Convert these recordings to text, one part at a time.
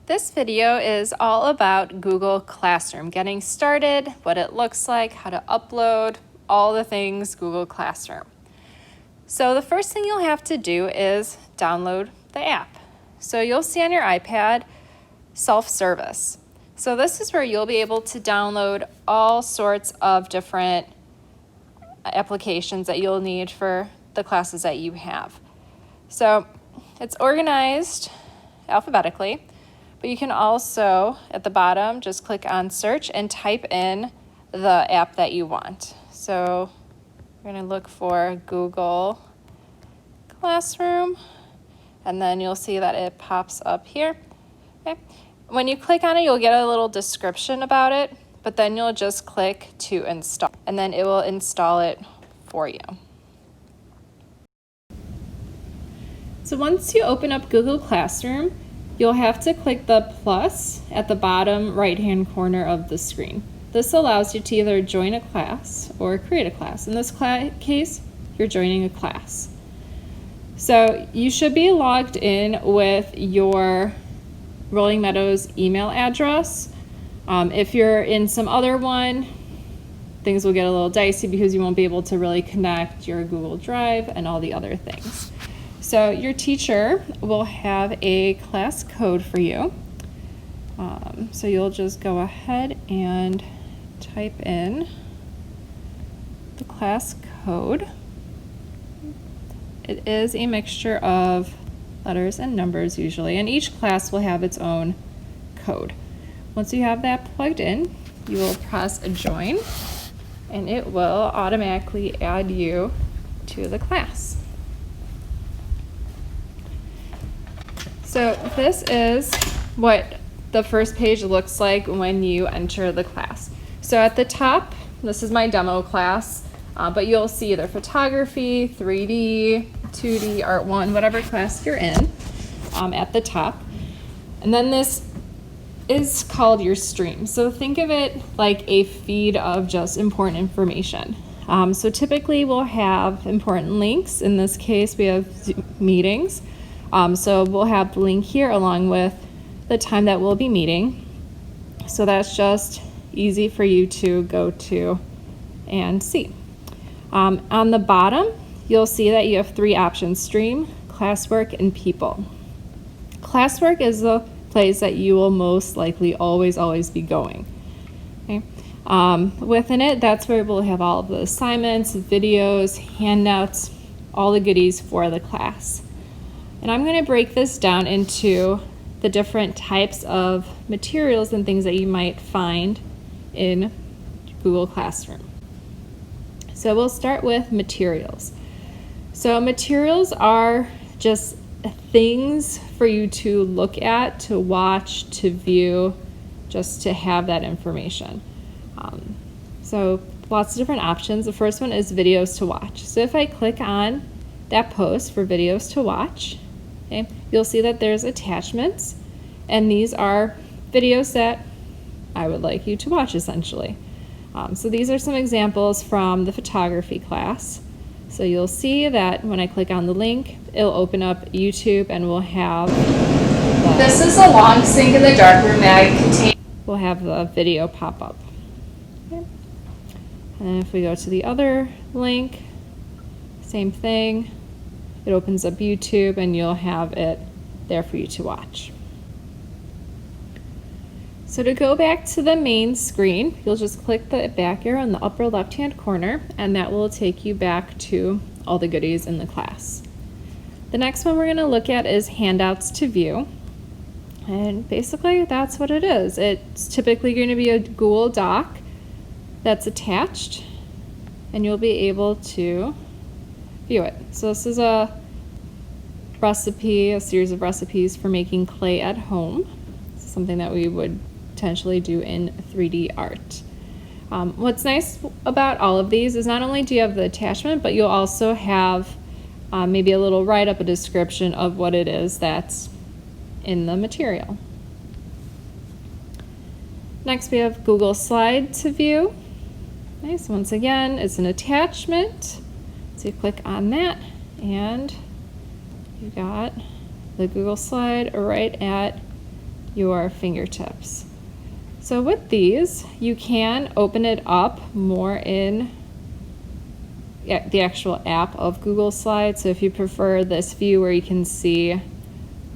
This video is all about Google Classroom, getting started, what it looks like, how to upload, all the things Google Classroom. So the first thing you'll have to do is download the app. So you'll see on your iPad, self-service. So this is where you'll be able to download all sorts of different applications that you'll need for the classes that you have. So it's organized alphabetically, but you can also, at the bottom, just click on search and type in the app that you want. So we're going to look for Google Classroom, and then you'll see that it pops up here. Okay. When you click on it, you'll get a little description about it, but then you'll just click to install, and then it will install it for you. So once you open up Google Classroom, you'll have to click the plus at the bottom right-hand corner of the screen. This allows you to either join a class or create a class. In this case, you're joining a class. So you should be logged in with your Rolling Meadows email address. If you're in some other one, things will get a little dicey because you won't be able to really connect your Google Drive and all the other things. So your teacher will have a class code for you. So you'll just go ahead and type in the class code. It is a mixture of letters and numbers usually, and each class will have its own code. Once you have that plugged in, you will press join, and it will automatically add you to the class. So this is what the first page looks like when you enter the class. So at the top, this is my demo class, but you'll see either photography, 3D, 2D, Art 1, whatever class you're in at the top. And then this is called your stream. So think of it like a feed of just important information. So typically we'll have important links. In this case, we have Zoom meetings. So we'll have the link here along with the time that we'll be meeting. So that's just easy for you to go to and see. On the bottom, you'll see that you have three options: stream, classwork, and people. Classwork is the place that you will most likely always be going. Okay? Within it, that's where we'll have all of the assignments, videos, handouts, all the goodies for the class. And I'm going to break this down into the different types of materials and things that you might find in Google Classroom. So we'll start with materials. So materials are just things for you to look at, to watch, to view, just to have that information. So lots of different options. The first one is videos to watch. So if I click on that post for videos to watch, okay, you'll see that there's attachments, and these are videos that I would like you to watch essentially. So these are some examples from the photography class. So you'll see that when I click on the link, it'll open up YouTube, and we'll have This is a long sink in the darkroom mag. We'll have the video pop up. Okay. And if we go to the other link, same thing. It opens up YouTube, and you'll have it there for you to watch. So to go back to the main screen, you'll just click the back arrow in the upper left-hand corner, and that will take you back to all the goodies in the class. The next one we're going to look at is handouts to view. And basically that's what it is. It's typically going to be a Google Doc that's attached, and you'll be able to view it. So this is a recipe, a series of recipes for making clay at home. This is something that we would potentially do in 3D art. What's nice about all of these is not only do you have the attachment, but you'll also have maybe a little write-up, a description of what it is that's in the material. Next we have Google Slide to view. Nice. Once again, it's an attachment. So you click on that, and you got the Google slide right at your fingertips. So with these, you can open it up more in the actual app of Google Slides. So if you prefer this view where you can see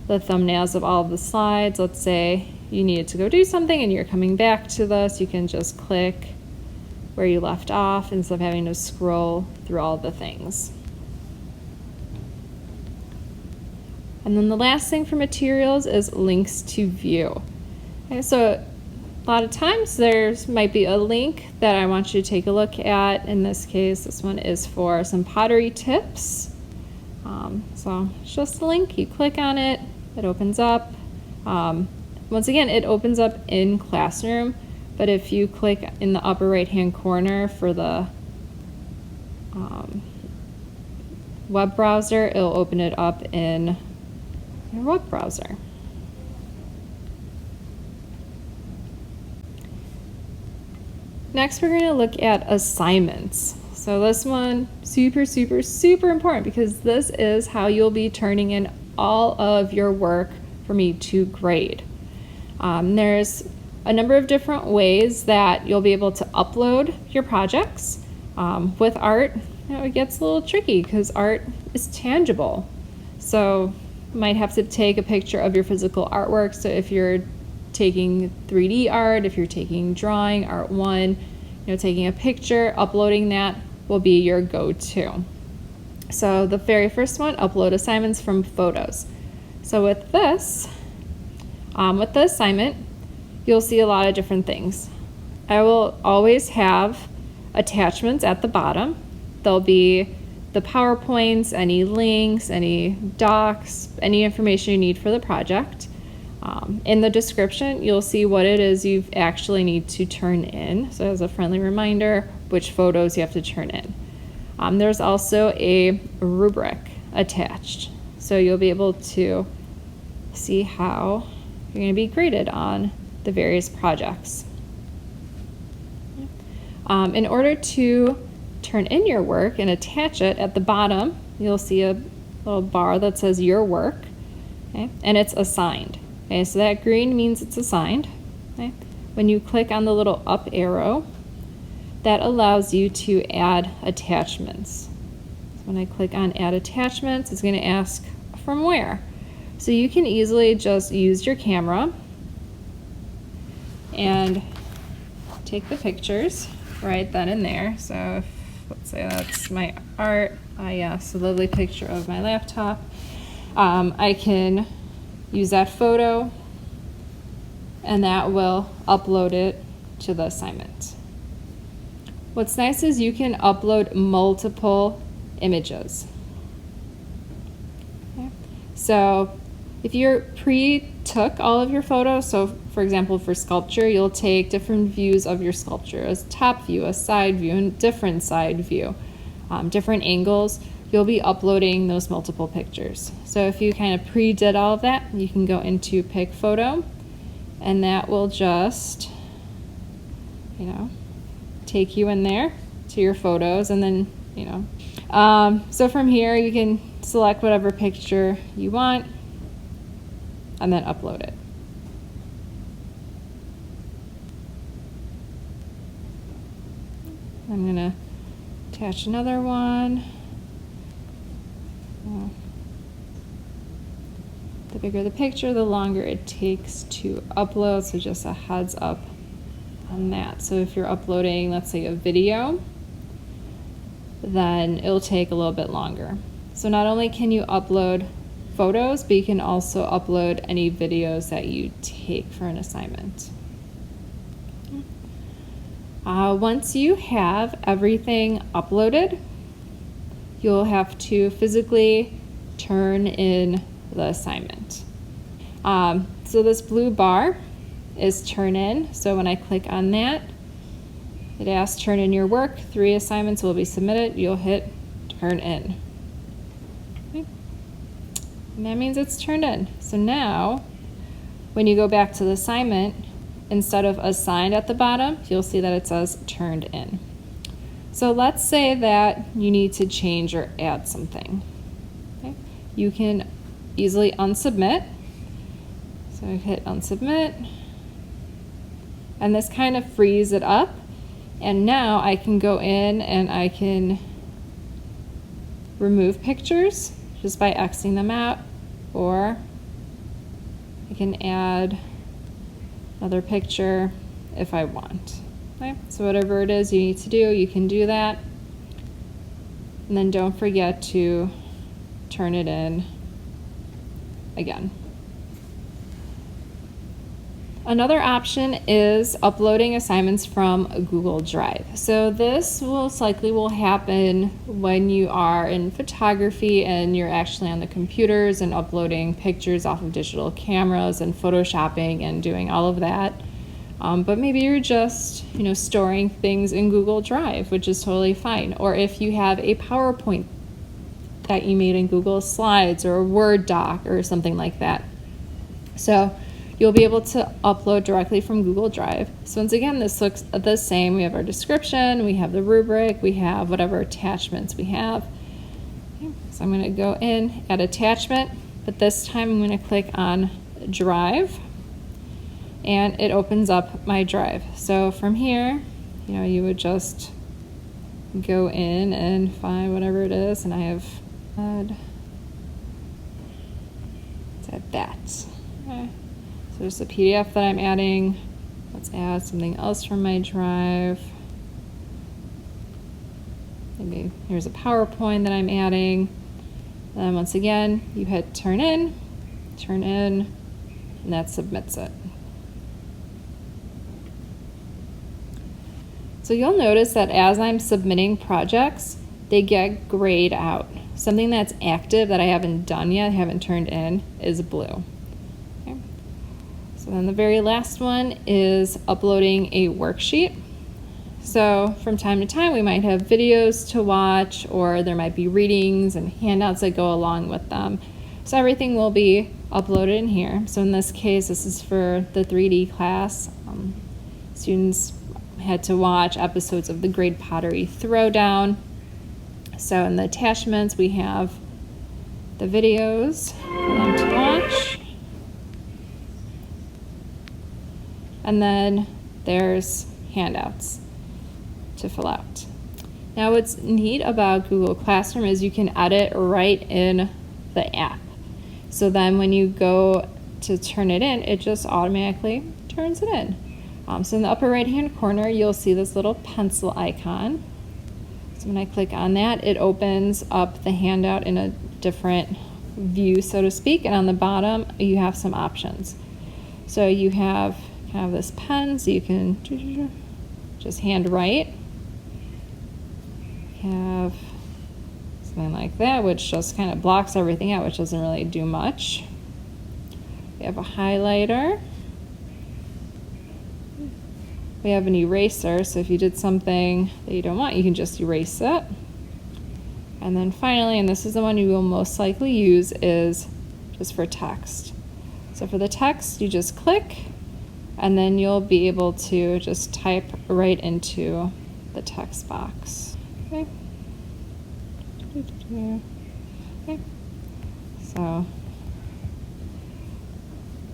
the thumbnails of all of the slides, let's say you needed to go do something and you're coming back to this, you can just click where you left off instead of having to scroll through all the things. And then the last thing for materials is links to view. Okay, so a lot of times there might be a link that I want you to take a look at. In this case, this one is for some pottery tips. So it's just a link, you click on it, it opens up. Once again, it opens up in Classroom, but if you click in the upper right-hand corner for the web browser, it'll open it up in your web browser. Next, we're going to look at assignments. So this one, super important because this is how you'll be turning in all of your work for me to grade. There's a number of different ways that you'll be able to upload your projects. With art, it gets a little tricky because art is tangible. So you might have to take a picture of your physical artwork. So if you're taking 3D art, if you're taking drawing, Art 1, taking a picture, uploading that will be your go-to. So the very first one, upload assignments from photos. So with this, with the assignment, you'll see a lot of different things. I will always have attachments at the bottom. There'll be the PowerPoints, any links, any docs, any information you need for the project. In the description, you'll see what it is you actually need to turn in. So as a friendly reminder, which photos you have to turn in. There's also a rubric attached. So you'll be able to see how you're going to be graded on the various projects. In order to turn in your work and attach it, at the bottom, you'll see a little bar that says your work, okay? And it's assigned. Okay, so that green means it's assigned. Okay? When you click on the little up arrow, that allows you to add attachments. So when I click on add attachments, it's going to ask from where. So you can easily just use your camera and take the pictures right then and there. So if, let's say that's my art, yes, a lovely picture of my laptop. I can use that photo and that will upload it to the assignment. What's nice is you can upload multiple images. Okay. So if you pre-took all of your photos, so for example for sculpture, you'll take different views of your sculpture, a top view, a side view, and different side view, different angles. You'll be uploading those multiple pictures. So if you kind of pre-did all of that, you can go into pick photo, and that will just, take you in there to your photos, and then, so from here you can select whatever picture you want and then upload it. I'm gonna attach another one. The bigger the picture, the longer it takes to upload, so just a heads up on that. So if you're uploading, let's say, a video, then it'll take a little bit longer. So not only can you upload photos, but you can also upload any videos that you take for an assignment. Once you have everything uploaded, you'll have to physically turn in the assignment. So this blue bar is turn in. So when I click on that, it asks turn in your work. 3 assignments will be submitted. You'll hit turn in. Okay. And that means it's turned in. So now, when you go back to the assignment, instead of assigned at the bottom, you'll see that it says turned in. So let's say that you need to change or add something. Okay. You can easily unsubmit. So I hit unsubmit, and this kind of frees it up. And now I can go in and I can remove pictures just by Xing them out, or I can add another picture if I want. Okay? So whatever it is you need to do, you can do that. And then don't forget to turn it in again. Another option is uploading assignments from Google Drive. So this most likely will happen when you are in photography and you're actually on the computers and uploading pictures off of digital cameras and photoshopping and doing all of that. But maybe you're just, storing things in Google Drive, which is totally fine. Or if you have a PowerPoint that you made in Google Slides or a Word doc or something like that. So you'll be able to upload directly from Google Drive. So once again, this looks the same. We have our description, we have the rubric, we have whatever attachments we have. Okay, so I'm going to go in, add attachment, but this time I'm going to click on Drive, and it opens up my drive. So from here, you would just go in and find whatever it is, and I have that. Okay. So there's a PDF that I'm adding. Let's add something else from my drive. Maybe here's a PowerPoint that I'm adding. Then once again, you hit turn in, and that submits it. So you'll notice that as I'm submitting projects, they get grayed out. Something that's active that I haven't done yet, haven't turned in, is blue. Okay. So then the very last one is uploading a worksheet. So from time to time, we might have videos to watch, or there might be readings and handouts that go along with them. So everything will be uploaded in here. So in this case, this is for the 3D class. Students had to watch episodes of the Great Pottery Throwdown. So in the attachments, we have the videos for them to watch. And then there's handouts to fill out. Now what's neat about Google Classroom is you can edit right in the app. So then when you go to turn it in, it just automatically turns it in. So in the upper right hand corner, you'll see this little pencil icon. So when I click on that, it opens up the handout in a different view, so to speak. And on the bottom, you have some options. So you have kind of this pen, so you can just handwrite. You have something like that, which just kind of blocks everything out, which doesn't really do much. We have a highlighter. We have an eraser, so if you did something that you don't want, you can just erase it. And then finally, and this is the one you will most likely use, is just for text. So for the text, you just click, and then you'll be able to just type right into the text box. Okay. Okay. So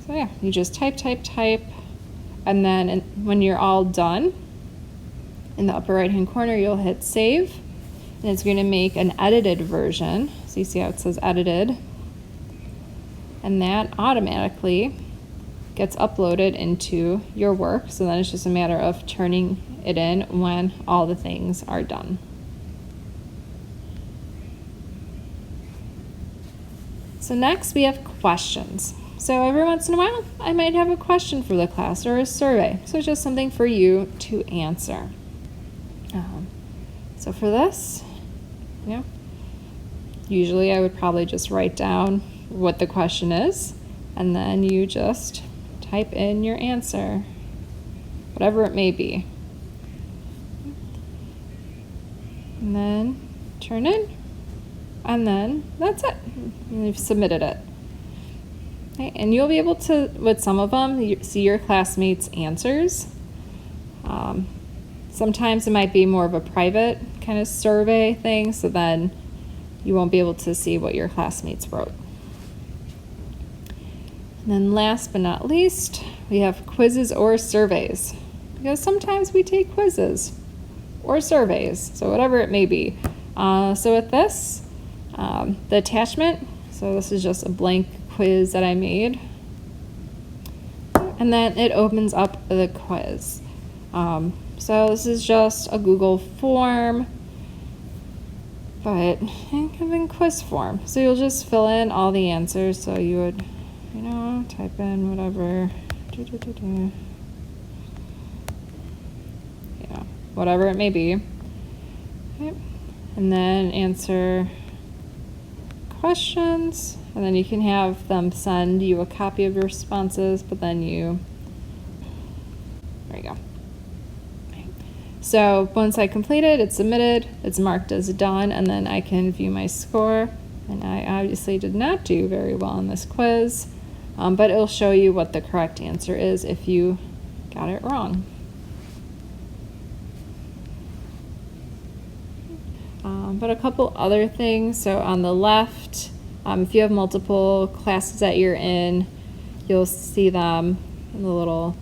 yeah, you just type, and then when you're all done, in the upper right hand corner, you'll hit save, and it's going to make an edited version. So you see how it says edited, and that automatically gets uploaded into your work. So then it's just a matter of turning it in when all the things are done. So next we have questions. So every once in a while, I might have a question for the class or a survey. So it's just something for you to answer. So for this, usually I would probably just write down what the question is, and then you just type in your answer, whatever it may be. And then turn in, and then that's it. And you've submitted it. Okay, and you'll be able to, with some of them, see your classmates' answers. Sometimes it might be more of a private kind of survey thing, so then you won't be able to see what your classmates wrote. And then last but not least, we have quizzes or surveys, because sometimes we take quizzes or surveys, so whatever it may be. So with this, the attachment, so this is just a blank quiz that I made. And then it opens up the quiz. So this is just a Google form, but kind of in quiz form. So you'll just fill in all the answers. So you would, type in whatever, whatever it may be. Okay. And then answer questions, and then you can have them send you a copy of your responses, but then there you go. So once I complete it, it's submitted, it's marked as done, and then I can view my score. And I obviously did not do very well in this quiz, but it'll show you what the correct answer is if you got it wrong. But a couple other things. So on the left, if you have multiple classes that you're in, you'll see them in the little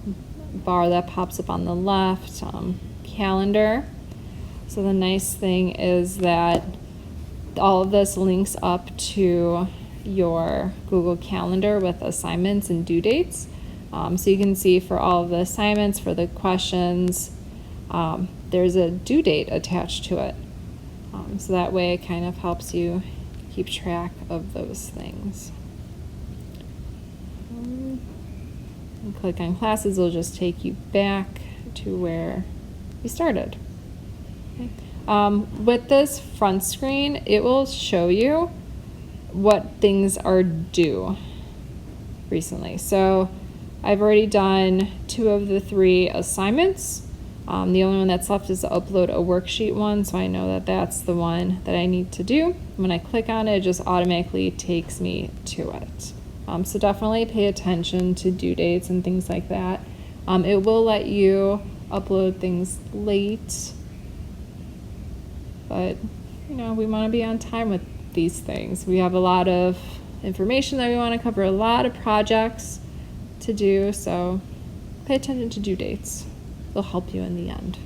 bar that pops up on the left, calendar. So the nice thing is that all of this links up to your Google Calendar with assignments and due dates. So you can see for all of the assignments, for the questions, there's a due date attached to it. So that way it kind of helps you keep track of those things. And click on classes, it'll just take you back to where you started. Okay. With this front screen, it will show you what things are due recently. So I've already done 2 of the 3 assignments. The only one that's left is to upload a worksheet one, so I know that that's the one that I need to do. When I click on it, it just automatically takes me to it. So definitely pay attention to due dates and things like that. It will let you upload things late, but we want to be on time with these things. We have a lot of information that we want to cover, a lot of projects to do, so pay attention to due dates. They'll help you in the end.